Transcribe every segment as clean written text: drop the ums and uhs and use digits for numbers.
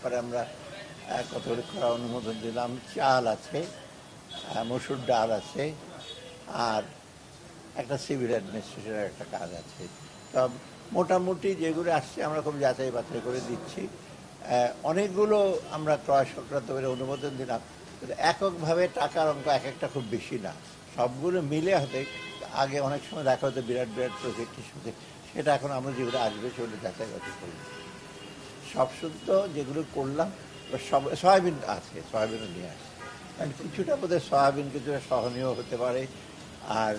ব্যাপারে আমরা কতগুলি করা অনুমোদন দিলাম। চাল আছে, মসুর ডাল আছে, আর একটা সিভিল অ্যাডমিনিস্ট্রেশনের একটা কাজ আছে। তো মোটামুটি যেগুলো আসছে আমরা খুব যাচাই বাছাই করে দিচ্ছি। অনেকগুলো আমরা ক্রয় সংক্রান্ত করে অনুমোদন দিলাম, কিন্তু এককভাবে টাকার অঙ্ক এক একটা খুব বেশি না, সবগুলো মিলে হতে আগে অনেক সময় দেখা হতো বিরাট বিরাট প্রজেক্টের সাথে, সেটা এখন আমরা যেগুলো আসবে সেগুলো যাচাই বাছাই করব। সব শুদ্ধ যেগুলো করলাম, সব সয়াবিন আছে, সয়াবিনও নিয়ে আসে, কারণ কিছুটা বোধহয় সয়াবিন কিছুটা সহনীয় হতে পারে। আর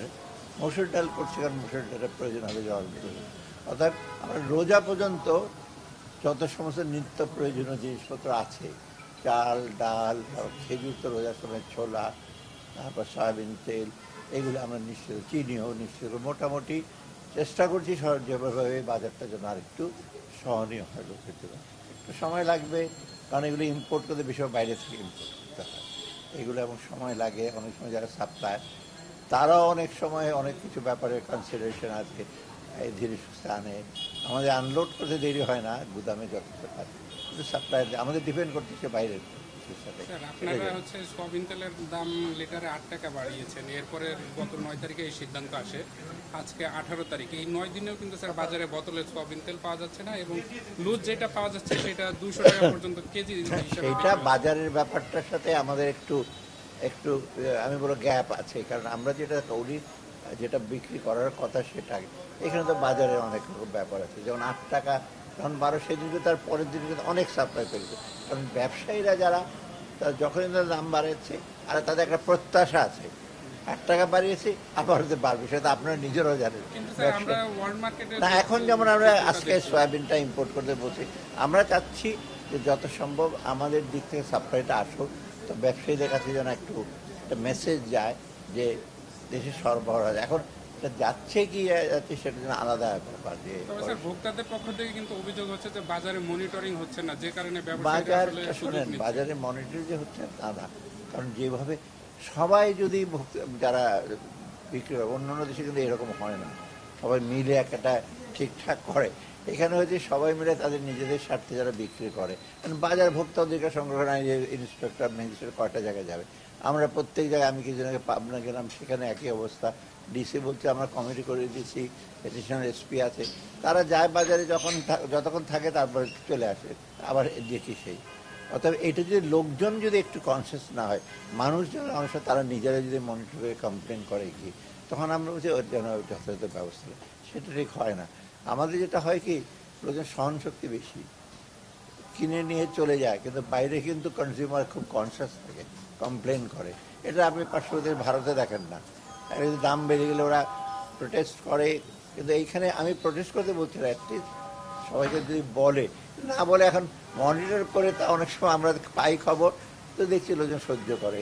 মসুর ডাল করছে, কারণ মসুর ডালের প্রয়োজন হবে জল। অর্থাৎ আমরা রোজা পর্যন্ত যত সমস্ত নিত্য প্রয়োজনীয় জিনিসপত্র আছে, চাল ডাল, খেজুর তো রোজার সময়, ছোলা, তারপর সয়াবিন তেল, এগুলো আমরা নিশ্চিত, চিনিও নিশ্চিত, মোটামুটি চেষ্টা করছি যেভাবে বাজারটা যেন আর একটু সহনীয় হয় লোকের জন্য। একটু সময় লাগবে, কারণ এগুলো ইম্পোর্ট করতে বেশি বাইরে থেকে ইম্পোর্ট করতে হয় এগুলো, এবং সময় লাগে। অনেক সময় যারা সাপ্লাই তারাও অনেক সময় অনেক কিছু ব্যাপারে কনসিডারেশন আছে, এই ধীরে সুস্থে আনে। আমাদের আনলোড করতে দেরি হয় না, গুদামে যথেষ্ট থাকে, কিন্তু সাপ্লাই আমাদের ডিপেন্ড করতেছে বাইরের। আপনারা হচ্ছে সয়াবিন তেলের দাম লিটারে 8 টাকা বাড়িয়েছেন, এরপরে গত 9 তারিখে এই সিদ্ধান্ত আসে, আজকে 18 তারিখ। এই 9 দিনেও কিন্তু স্যার বাজারে বোতলে সয়াবিন তেল পাওয়া যাচ্ছে না, এবং লুজ যেটা পাওয়া যাচ্ছে সেটা 200 টাকা পর্যন্ত কেজি হিসেবে। এটা বাজারের ব্যাপারটার সাথে আমাদের একটু একটু আমি বলবো গ্যাপ আছে, কারণ আমরা যেটা করি, যেটা বিক্রি করার কথা সেটা, এখানে তো বাজারে অনেক রকম ব্যাপার আছে। যেমন 8 টাকা যখন 12 সেদিনকে, তার পরের দিন কিন্তু অনেক সাপ্লাই পেয়েছে, কারণ ব্যবসায়ীরা যারা যখনই তাদের দাম বাড়াচ্ছে, আর তাদের একটা প্রত্যাশা আছে 8 টাকা বাড়িয়েছি আবার বাড়বে, সেটা আপনারা নিজেরাও জানেন না। এখন যেমন আমরা আজকে সয়াবিনটা ইম্পোর্ট করতে বলছি, আমরা চাচ্ছি যে যত সম্ভব আমাদের দিক থেকে সাপ্লাইটা আসুক, তো ব্যবসায়ীদের কাছে যেন একটু একটা মেসেজ যায় যে দেশে সরবরাহ। এখন এটা যাচ্ছে কি যাচ্ছে সেটা যেন আলাদা ব্যাপার। যে ভোক্তাদের পক্ষ থেকে কিন্তু অভিযোগ হচ্ছে যে বাজারে মনিটরিং হচ্ছে না, যে কারণে বাজারটা শোনেন, বাজারে মনিটরিং যে হচ্ছে তা না, কারণ যেভাবে সবাই যদি যারা বিক্রি হয়, অন্যান্য দেশে কিন্তু এরকম হয় না, সবাই মিলে একটা ঠিকঠাক করে। এখানে হচ্ছে সবাই মিলে তাদের নিজেদের স্বার্থে যারা বিক্রি করে, কারণ বাজার ভোক্তা অধিকার সংরক্ষণ আইনের ইন্সপেক্টর ম্যাজিস্ট্রেট কয়টা জায়গায় যাবে। আমরা প্রত্যেক জায়গায়, আমি কিছুদিন আগে পাবনা গেলাম, সেখানে একই অবস্থা। ডিসি বলছে আমরা কমিটি করে দিয়েছি, এডিশনাল এসপি আছে, তারা যায় বাজারে, যতক্ষণ থাকে তারপর চলে আসে, আবার দেখি সেই। অর্থাৎ এটা যদি লোকজন যদি একটু কনসিয়াস না হয়, মানুষজন অংশ তারা নিজেরা যদি মনিটর করে কমপ্লেন করে কি, তখন আমরা বলছি ওর যেন যথাযথ ব্যবস্থা, সেটা ঠিক হয় না। আমাদের যেটা হয় কি, লোকজন সহনশক্তি বেশি, কিনে নিয়ে চলে যায়, কিন্তু বাইরে কিন্তু কনজিউমার খুব কনসিয়াস থাকে, কমপ্লেন করে। এটা আপনি পার্শ্ববর্তী ভারতে দেখেন না, দাম বেড়ে গেলে ওরা প্রোটেস্ট করে, কিন্তু এইখানে আমি প্রোটেস্ট করতে বলছি না, অ্যাটলিস্ট সবাইকে যদি বলে, না বলে এখন মনিটর করে, তা অনেক সময় আমরা পাই খবর, তো দেখছি লোকজন সহ্য করে।